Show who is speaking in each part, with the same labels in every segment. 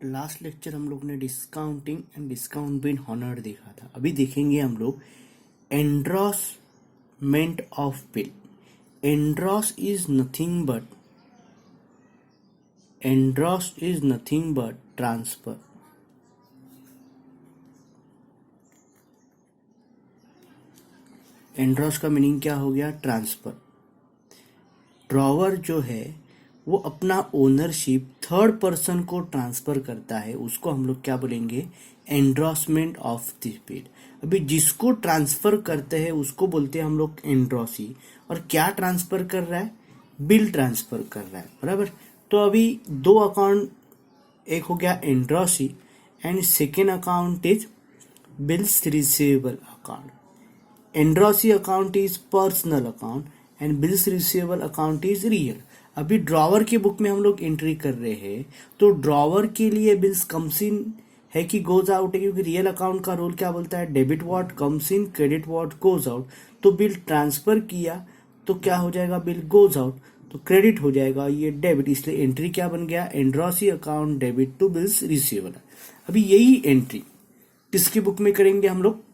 Speaker 1: Last lecture हम लोग ने discounting and discount been honoured देखा था। अभी देखेंगे हम लोग endorsement of bill. Endorse is nothing but transfer. Endorse का मीनिंग क्या हो गया? ट्रांसफर। ड्रॉवर जो है वो अपना ओनरशिप थर्ड पर्सन को ट्रांसफर करता है, उसको हम लोग क्या बोलेंगे? Endorsement of this bill. अभी जिसको ट्रांसफर करते हैं उसको बोलते हैं हम लोग एंड्रॉसी। और क्या ट्रांसफर कर रहा है? बिल ट्रांसफर कर रहा है, बराबर। तो अभी दो अकाउंट, एक हो गया endorsee and second account is bills receivable account. Endorsee account is personal account and bills receivable account is real. अभी ड्रॉवर के बुक में हम लोग एंट्री कर रहे हैं, तो ड्रॉवर के लिए बिल्स कम्स इन है कि गोज आउट है, क्योंकि रियल अकाउंट का रूल क्या बोलता है? Debit what comes in, credit what goes out. तो बिल ट्रांसफर किया तो क्या हो जाएगा? बिल गोज आउट तो क्रेडिट हो जाएगा, ये डेबिट। इसलिए एंट्री क्या बन गया? Endorsee account debit to bills receivable. अभी यही एंट्री किसकी बुक में करेंगे हम लोग?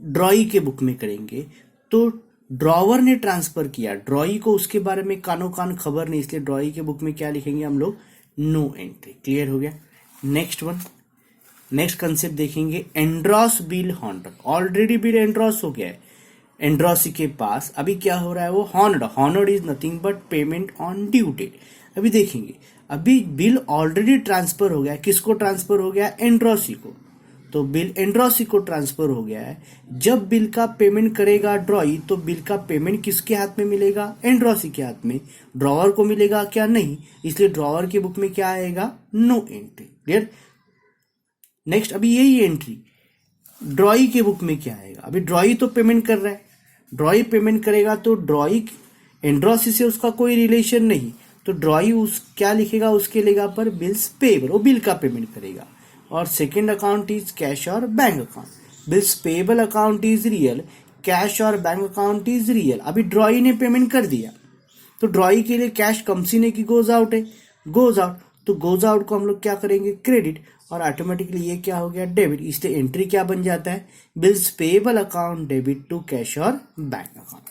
Speaker 1: ड्रॉई के बुक में करेंगे। तो ड्रॉवर ने ट्रांसफर किया, ड्रॉई को उसके बारे में कानो कान खबर नहीं, इसलिए ड्रॉई के बुक में क्या लिखेंगे हम लोग? No entry. क्लियर हो गया? नेक्स्ट कंसेप्ट देखेंगे endorse bill honoured. Already bill endorse हो गया है एंड्रॉसी के पास, अभी क्या हो रहा है? वो honoured. Honoured is nothing but payment on due date. अभी देखेंगे, अभी बिल ऑलरेडी ट्रांसफर हो गया, किसको ट्रांसफर हो गया? एंड्रॉसी को। तो बिल एंड्रॉसी को ट्रांसफर हो गया है। जब बिल का पेमेंट करेगा ड्रॉई, तो बिल का पेमेंट किसके हाथ में मिलेगा? एंड्रॉसी के हाथ में। ड्रॉवर को मिलेगा क्या? नहीं। इसलिए ड्रॉवर की बुक में क्या आएगा? No entry. क्लियर? नेक्स्ट, अभी यही एंट्री ड्रॉई के बुक में क्या आएगा? अभी ड्रॉई तो पेमेंट कर रहा है, ड्रॉई पेमेंट करेगा तो ड्रॉई एंड्रॉसी से उसका कोई रिलेशन नहीं, तो ड्रॉई उस क्या लिखेगा? उसके लेगा पर बिल्स पेबल, वो बिल का पेमेंट करेगा। और सेकेंड अकाउंट इज कैश और bank account. Bills payable account is real, cash और बैंक अकाउंट इज रियल। अभी ड्रॉई ने पेमेंट कर दिया तो ड्रॉई के लिए कैश कम्स इन है कि गोज आउट है? Goes out. तो गोज आउट को हम लोग क्या करेंगे? क्रेडिट। और ऑटोमेटिकली ये क्या हो गया? डेबिट। इसलिए एंट्री क्या बन जाता है? Bills payable account debit to cash और बैंक अकाउंट।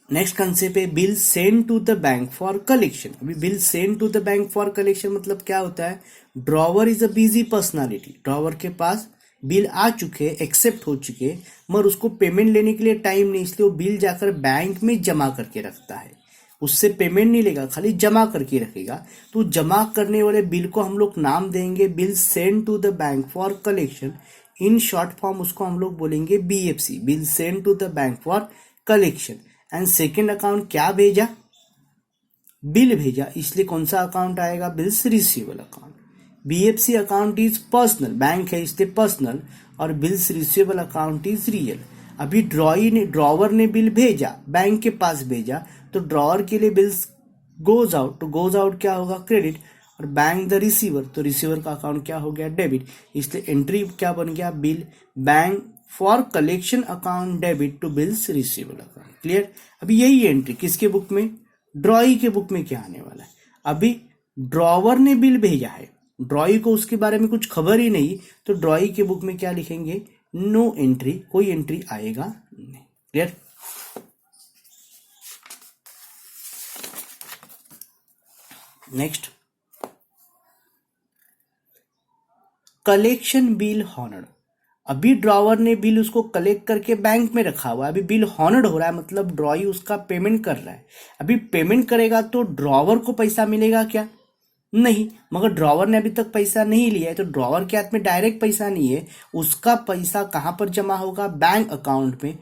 Speaker 1: नेक्स्ट कंसेप्ट है bill send to the bank for collection. अभी bill send to the bank for collection मतलब क्या होता है? Drawer is a busy personality. Drawer के पास बिल आ चुके, एक्सेप्ट हो चुके, मगर उसको पेमेंट लेने के लिए टाइम नहीं, इसलिए वो बिल जाकर बैंक में जमा करके रखता है। उससे पेमेंट नहीं लेगा, खाली जमा करके रखेगा। तो जमा करने वाले बिल को हम लोग नाम देंगे bill send to the bank for collection. In short form उसको हम लोग बोलेंगे BFC, bill send to the bank for collection. And second account क्या भेजा? बिल भेजा, इसलिए कौन सा अकाउंट आएगा? Bills receivable account. BFC account is personal, bank है इसलिए पर्सनल, और bills receivable account is real. अभी ड्रॉवर ने बिल भेजा, बैंक के पास भेजा, तो ड्रॉवर के लिए बिल्स गोज आउट, तो गोज आउट क्या होगा? क्रेडिट। और बैंक द रिसीवर, तो रिसीवर का अकाउंट क्या हो गया? डेबिट। इसलिए एंट्री क्या बन गया? Bill bank for collection account debit to bills receivable account. Clear? अभी यही एंट्री किसके बुक में? ड्रॉई के बुक में क्या आने वाला है? अभी ड्रॉवर ने बिल भेजा है, ड्रॉई को उसके बारे में कुछ खबर ही नहीं, तो ड्रॉई के बुक में क्या लिखेंगे? नो एंट्री, कोई एंट्री आएगा नहीं। Clear? Next, collection bill honoured. अभी ड्रॉवर ने बिल उसको कलेक्ट करके बैंक में रखा हुआ है, अभी बिल हॉनर्ड हो रहा है, मतलब ड्रॉई उसका पेमेंट कर रहा है। अभी पेमेंट करेगा तो ड्रॉवर को पैसा मिलेगा क्या? नहीं, मगर ड्रॉवर ने अभी तक पैसा नहीं लिया है, तो ड्रॉवर के हाथ में डायरेक्ट पैसा नहीं है। उसका पैसा कहां पर जमा होगा? बैंक अकाउंट में।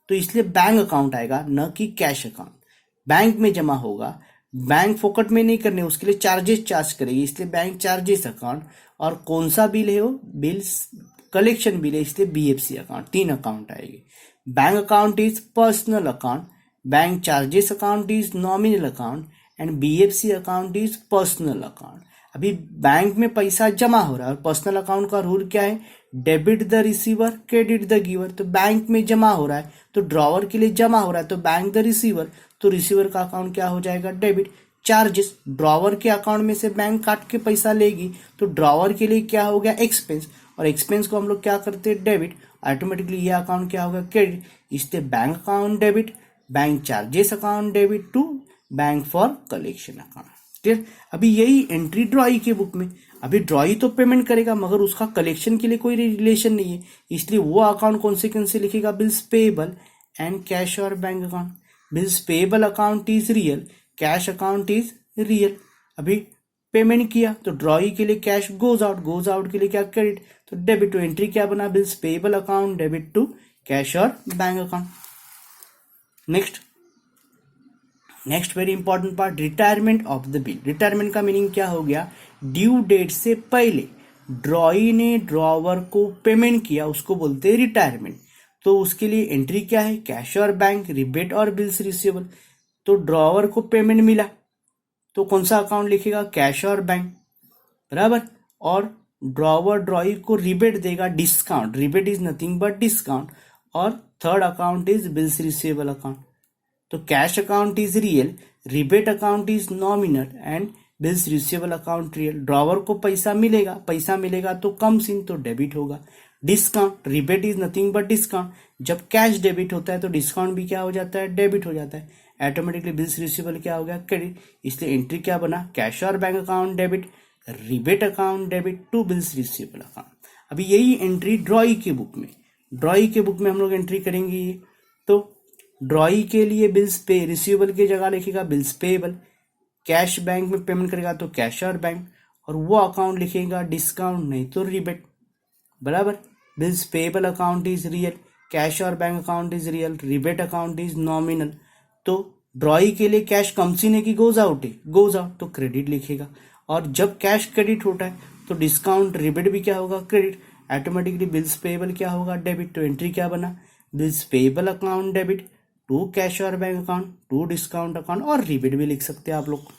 Speaker 1: तो इसलिए बैंक अकाउंट आएगा, न कि कैश अकाउंट। बैंक में जमा होगा, बैंक फोकट में नहीं करने, उसके लिए चार्जेस चार्ज करेगी, इसलिए बैंक चार्जेस अकाउंट। और कौन सा बिल है वो? बिल्स कलेक्शन बिल है, इसलिए BFC अकाउंट। 3 अकाउंट आएगी। Bank account is personal account, bank charges account is nominal account, and BFC account is personal account. अभी बैंक में पैसा जमा हो रहा है, और पर्सनल अकाउंट का रूल क्या है? Debit the receiver, credit the giver. तो बैंक में जमा हो रहा है तो ड्रॉवर के लिए जमा हो रहा है तो बैंक द रिसीवर, तो रिसीवर का अकाउंट क्या हो जाएगा, डेबिट। चार्जेस, ड्रॉवर के अकाउंट में से बैंक काट के पैसा लेगी तो ड्रॉवर के लिए क्या हो गया, एक्सपेंस, और एक्सपेंस को हम लोग क्या करते हैं, डेबिट। ऑटोमेटिकली ये अकाउंट क्या होगा, क्रेडिट। इसलिए bank account debit, bank charges account debit to bank for collection account. Clear. अभी यही एंट्री ड्रॉई के बुक में। अभी ड्रॉई तो पेमेंट करेगा मगर उसका कलेक्शन के लिए कोई रिलेशन नहीं है, इसलिए वो अकाउंट कौन से लिखेगा, बिल्स पेएबल एंड कैश और bank account. Bills payable account is real, cash account is real. अभी पेमेंट किया तो ड्रॉई के लिए कैश गोज आउट के लिए क्या, क्रेडिट, तो डेबिट। तो एंट्री क्या बना, bills payable account debit to cash और bank account. Next very important part, retirement of the bill. Retirement का मीनिंग क्या हो गया, ड्यू डेट से पहले ड्रॉई ने ड्रॉवर को पेमेंट किया, उसको बोलते हैं रिटायरमेंट। तो उसके लिए एंट्री क्या है, कैश और बैंक, रिबेट और बिल्स रिसीवेबल। तो ड्रॉवर को पेमेंट मिला तो कौन सा अकाउंट लिखेगा, कैश और बैंक, बराबर। और ड्रॉवर ड्रॉई को रिबेट देगा, discount, rebate is nothing but discount. और third account is bills receivable account. तो cash account is real, rebate account is nominal and bills receivable account real. Drawer को पैसा मिलेगा तो कम्स इन, तो डेबिट होगा। Discount, rebate is nothing but discount, जब cash debit होता है तो डिस्काउंट भी क्या हो जाता है, डेबिट हो जाता है। ऑटोमेटिकली बिल्स रिसीवेबल क्या हो गया, क्रेडिट। इसलिए एंट्री क्या बना, कैश और bank account debit, rebate account debit to bills receivable account. अभी यही एंट्री ड्रॉई के बुक में हम लोग एंट्री करेंगे ये। तो ड्रॉई के लिए बिल्स पे, रिसीवेबल की जगह लिखेगा बिल्स पेएबल, कैश बैंक में पेमेंट करेगा तो कैश और बैंक, और वो अकाउंट लिखेगा डिस्काउंट नहीं तो रिबेट, बराबर। Bills payable account is real, cash और bank account is real, rebate account is nominal. तो ड्रॉई के लिए कैश कम्स इन है कि गोज आउट है, गोज आउट, तो क्रेडिट लिखेगा। और जब कैश क्रेडिट होता है तो डिस्काउंट रिबेट भी क्या होगा, क्रेडिट। ऑटोमेटिकली बिल्स पेएबल क्या होगा, डेबिट। तो एंट्री क्या बना, bills payable account debit to cash और bank account to discount account, और रिबेट भी लिख सकते हैं आप लोग।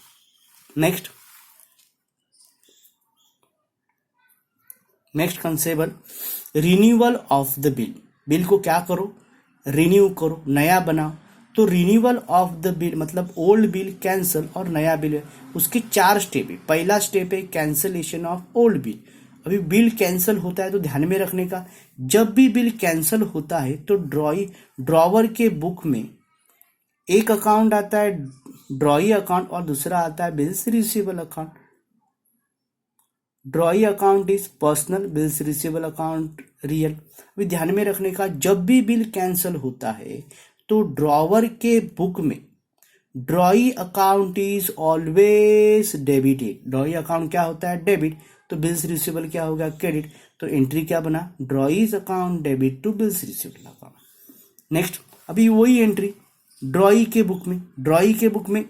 Speaker 1: Next concept, renewal of the bill. Bill को क्या करो, रिन्यू करो, नया बनाओ। तो रिन्यूअल ऑफ द बिल मतलब ओल्ड बिल कैंसल और नया बिल है, उसके 4 स्टेप है। पहला स्टेप है कैंसलेशन ऑफ ओल्ड बिल। अभी बिल कैंसिल होता है तो ध्यान में रखने का, जब भी बिल कैंसिल होता है तो ड्रॉवर के बुक में एक अकाउंट आता है ड्रॉई अकाउंट और दूसरा आता है bills receivable account. ड्रॉई account is personal, bills receivable account real. अभी ध्यान में रखने का, जब भी बिल कैंसिल होता है तो ड्रॉवर के बुक में ड्रॉई account is always debited. ड्रॉई account क्या होता है, डेबिट। तो बिल्स रिसीवेबल क्या होगा, क्रेडिट। तो एंट्री क्या बना, drawee's account debit to bills receivable account. Next, अभी वही एंट्री ड्रॉई के बुक में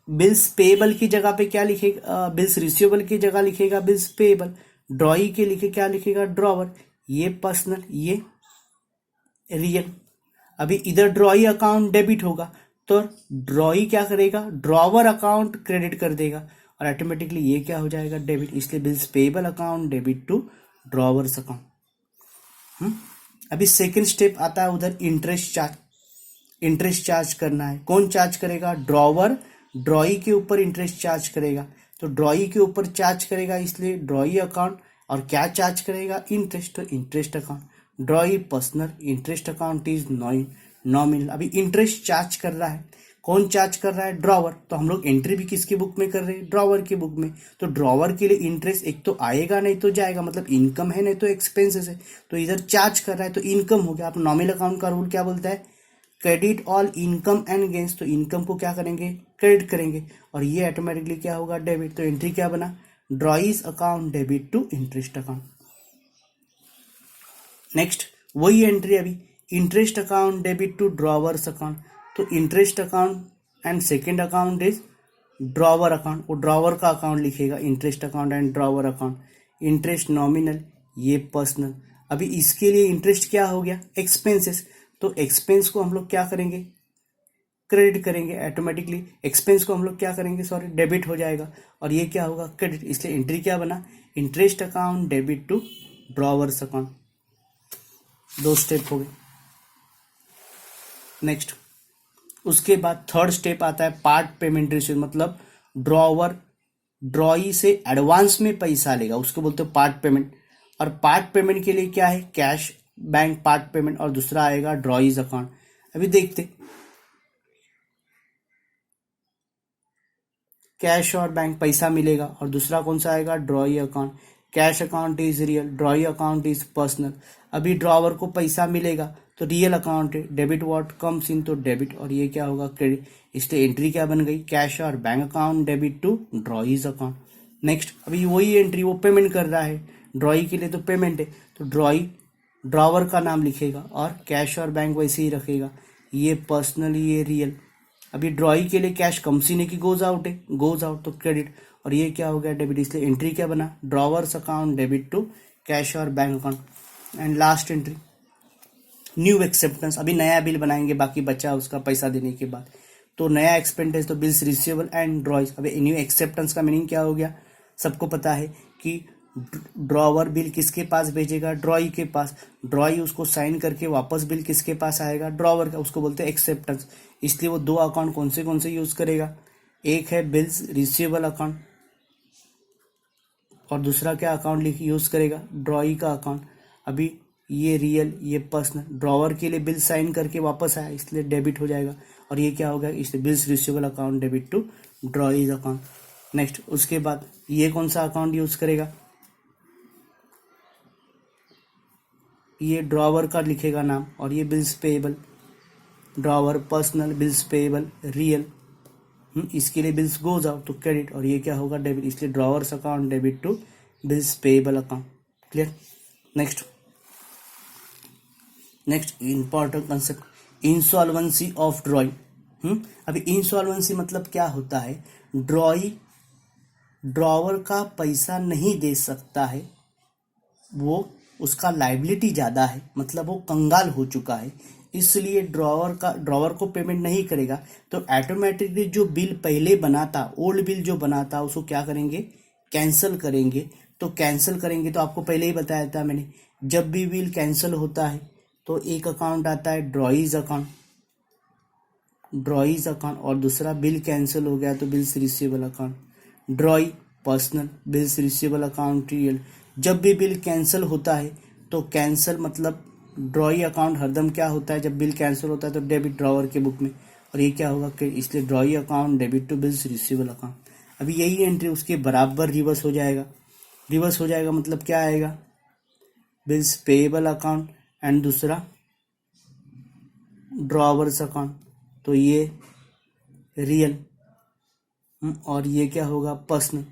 Speaker 1: बिल्स पेएबल की जगह पे क्या लिखेगा, बिल्स रिसीवेबल की जगह लिखेगा बिल्स पेएबल। ड्रॉई के लिखे क्या लिखेगा, ड्रॉवर। ये पर्सनल, ये रियल। अभी इधर ड्रॉई अकाउंट डेबिट होगा तो ड्रॉई क्या करेगा, ड्रॉवर अकाउंट क्रेडिट कर देगा और ऑटोमेटिकली ये क्या हो जाएगा, डेबिट। इसलिए bills payable account debit to drawers account. अभी सेकंड स्टेप आता है उधर इंटरेस्ट चार्ज करना है। कौन चार्ज करेगा, ड्रॉवर ड्रॉई के ऊपर इंटरेस्ट चार्ज करेगा। तो ड्रॉई के ऊपर चार्ज करेगा इसलिए ड्रॉई अकाउंट, और क्या चार्ज करेगा, इंटरेस्ट। तो interest account, ड्रॉई personal, interest account is nominal. अभी इंटरेस्ट चार्ज कर रहा है, कौन चार्ज कर रहा है, ड्रॉवर। तो हम लोग एंट्री भी किसके बुक में कर रहे हैं, ड्रॉवर के बुक में। तो ड्रॉवर के लिए इंटरेस्ट एक तो आएगा नहीं तो जाएगा, मतलब इनकम है नहीं तो एक्सपेंसेस है। तो इधर चार्ज कर रहा है तो इनकम हो गया। आप नॉमिनल अकाउंट का रूल क्या बोलता है, credit all income and gains. तो इनकम को क्या करेंगे, क्रेडिट करेंगे, और ये ऑटोमेटिकली क्या होगा, डेबिट। तो एंट्री क्या बना, drawee's account debit to interest account. Next वही एंट्री, अभी interest account debit to drawers account. तो interest account and second account is drawer account, वो ड्रॉवर का अकाउंट लिखेगा, interest account and drawer account. Interest nominal, ये personal. अभी इसके लिए इंटरेस्ट क्या हो गया, एक्सपेंसेस। तो एक्सपेंस को हम लोग क्या करेंगे, क्रेडिट करेंगे ऑटोमेटिकली, एक्सपेंस को हम लोग क्या करेंगे, सॉरी डेबिट हो जाएगा, और ये क्या होगा क्रेडिट, इसलिए एंट्री क्या बना, interest account debit to drawers account. 2 step हो गए। नेक्स्ट उसके बाद थर्ड स्टेप आता है पार्ट पेमेंट रेशियो, मतलब ड्रॉवर ड्रॉई से एडवांस में पैसा लेगा, उसको बोलते हैं पार्ट पेमेंट। और पार्ट पेमेंट के लिए क्या है, कैश बैंक पार्ट पेमेंट, और दूसरा आएगा ड्रॉइज अकाउंट। अभी देखते, कैश और बैंक पैसा मिलेगा, और दूसरा कौन सा आएगा, ड्रॉई account. Cash account is real, ड्रॉई account is personal. अभी ड्रॉवर को पैसा मिलेगा तो रियल अकाउंट है, डेबिट व्हाट कम्स इन तो डेबिट, और ये क्या होगा क्रेडिट, इसलिए एंट्री क्या बन गई, कैश और bank account debit to drawee's account. Next अभी वही एंट्री, वो पेमेंट कर रहा है, ड्रॉई के लिए तो पेमेंट है, तो ड्रॉई ड्रॉवर का नाम लिखेगा और कैश और बैंक वैसे ही रखेगा, ये पर्सनल ये रियल। अभी ड्रॉई के लिए कैश कम सीने की गोज आउट है, गोज आउट तो क्रेडिट, और ये क्या हो गया डेबिट, इसलिए एंट्री क्या बना, drawer's account debit to cash और bank account. And last entry new acceptance, अभी नया बिल बनाएंगे, बाकी बचा उसका पैसा देने के बाद, तो नया एक्सपेंस तो बिल्स रिसीवेबल एंड ड्रॉइज। अभी न्यू एक्सेप्टेंस का मीनिंग क्या हो गया, सबको पता है कि ड्रॉवर बिल किसके पास भेजेगा, ड्रॉई के पास, ड्रॉई उसको साइन करके वापस बिल किसके पास आएगा, ड्रॉवर का, उसको बोलते हैं एक्सेप्टेंस। इसलिए वो 2 अकाउंट कौन से यूज करेगा, एक है बिल्स रिसीवेबल अकाउंट और दूसरा क्या अकाउंट यूज करेगा, ड्रॉई का अकाउंट। अभी ये रियल ये पर्सनल, ड्रॉवर के लिए बिल साइन करके वापस आया इसलिए डेबिट हो जाएगा, और ये क्या हो गया, इसलिए bills receivable account debit to drawee's account. Next उसके बाद ये कौन सा अकाउंट यूज करेगा, ये ड्रॉवर का लिखेगा नाम, और ये bills payable, drawer personal bills payable real, इसके लिए बिल्स गोज आउट तो क्रेडिट, और ये क्या होगा डेबिट, इसलिए drawers account debit to bills payable account. Clear. Next important concept insolvency of drawee. अभी इंसॉल्वेंसी मतलब क्या होता है, ड्रॉई ड्रॉवर का पैसा नहीं दे सकता है, वो उसका लाइबिलिटी ज़्यादा है, मतलब वो कंगाल हो चुका है, इसलिए ड्रॉवर को पेमेंट नहीं करेगा, तो ऑटोमेटिकली जो बिल पहले बना था, ओल्ड बिल जो बना था, उसको क्या करेंगे, कैंसिल करेंगे। तो कैंसिल करेंगे तो आपको पहले ही बताया था मैंने, जब भी बिल कैंसिल होता है तो एक अकाउंट आता है ड्रॉइज अकाउंट, और दूसरा बिल कैंसिल हो गया तो bills receivable account, ड्रॉई personal bills receivable account real. जब भी बिल कैंसिल होता है तो कैंसिल मतलब ड्रॉई अकाउंट हरदम क्या होता है, जब बिल कैंसिल होता है तो डेबिट ड्रॉवर के बुक में, और ये क्या होगा, इसलिए drawee account debit to bills receivable account. अभी यही एंट्री उसके बराबर रिवर्स हो जाएगा, मतलब क्या आएगा, बिल्स पेएबल अकाउंट एंड दूसरा ड्रॉवर्स अकाउंट, तो ये रियल, और ये क्या होगा पर्सनल।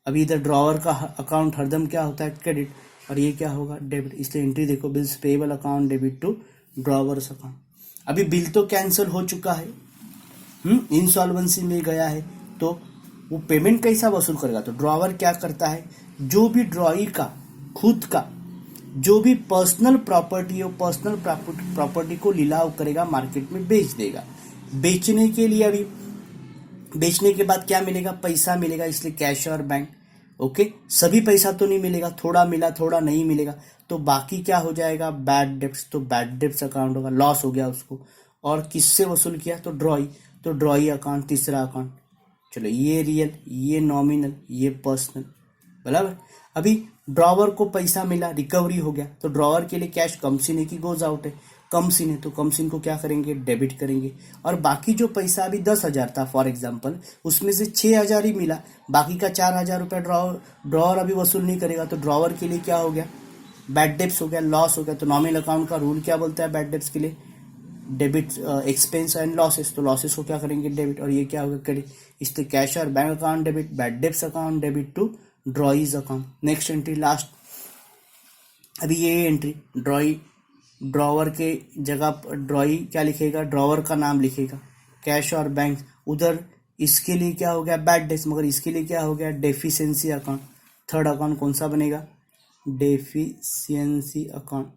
Speaker 1: अभी इधर ड्रॉवर का अकाउंट हरदम क्या होता है क्रेडिट, और ये क्या होगा डेबिट, इसलिए एंट्री देखो bills payable account debit to drawers account. अभी बिल तो कैंसिल हो चुका है, इंसॉल्वेंसी में गया है, तो वो पेमेंट कैसा वसूल करेगा, तो ड्रॉवर क्या करता है, जो भी ड्रॉई का खुद का जो भी पर्सनल प्रॉपर्टी हो, पर्सनल प्रॉपर्टी को लिलाव करेगा, मार्केट में बेच देगा। बेचने के लिए अभी बेचने के बाद क्या मिलेगा, पैसा मिलेगा, इसलिए कैश और बैंक। ओके, सभी पैसा तो नहीं मिलेगा, थोड़ा मिला थोड़ा नहीं मिलेगा, तो बाकी क्या हो जाएगा, बैड डेब्ट्स, तो बैड डेब्ट्स अकाउंट होगा, लॉस हो गया उसको। और किससे वसूल किया, तो ड्रॉई अकाउंट, तीसरा अकाउंट। चलो ये रियल ये नॉमिनल ये पर्सनल, बराबर। अभी ड्रॉवर को पैसा मिला, रिकवरी हो गया, तो ड्रॉवर के लिए कैश कम सीने की गोज आउट है, कम सीने, तो कम सीन को क्या करेंगे, डेबिट करेंगे। और बाकी जो पैसा अभी 10,000 था फॉर एग्जांपल, उसमें से 6,000 ही मिला, बाकी का 4,000 रुपया ड्रॉवर अभी वसूल नहीं करेगा, तो ड्रॉवर के लिए क्या हो गया, बैड डेब्ट्स हो गया, लॉस हो गया। तो नॉमिनल अकाउंट का रूल क्या बोलता है बैड डेब्ट्स के लिए, डेबिट एक्सपेंस एंड लॉसेस, तो लॉसेस को क्या करेंगे डेबिट, और ये क्या होगा क्रेडिट, इसलिए कैश और bank account debit, bad debts account debit to drawee's account. Next entry last, अभी ये एंट्री ड्रॉवर के जगह ड्रॉई क्या लिखेगा, ड्रॉवर का नाम लिखेगा, कैश और बैंक। उधर इसके लिए क्या हो गया, बैड डेब्ट्स, मगर इसके लिए क्या हो गया, डेफिशिएंसी अकाउंट। थर्ड अकाउंट कौन सा बनेगा, डेफिशिएंसी अकाउंट।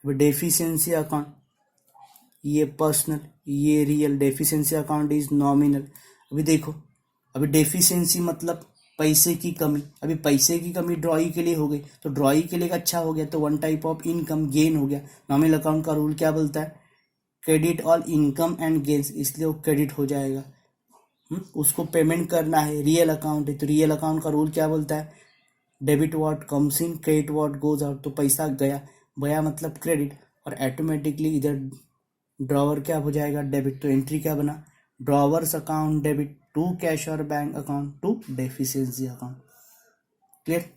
Speaker 1: डेफिशिएंसी अकाउंट ये पर्सनल, ये real, deficiency account is nominal. अभी देखो, अभी डेफिशिएंसी मतलब पैसे की कमी, अभी पैसे की कमी ड्रॉई के लिए हो गई, तो ड्रॉई के लिए अच्छा हो गया, तो one type of income gain हो गया। नॉमिनल अकाउंट का रूल क्या बोलता है? Credit all income and gains, इसलिए वो क्रेडिट हो जाएगा। उसको पेमेंट करना है, रियल अकाउंट है, तो रियल अकाउंट का रूल क्या बोलता है? Debit what comes in, credit what goes out, तो पैसा गया, गया मतलब क्रेडिट, और ऑटोमेटिकली इधर ड्रॉवर क्या हो जाएगा? डेबिट। तो एंट्री क्या बना? Drawer's account debit to cash और bank account to deficiency account. Clear?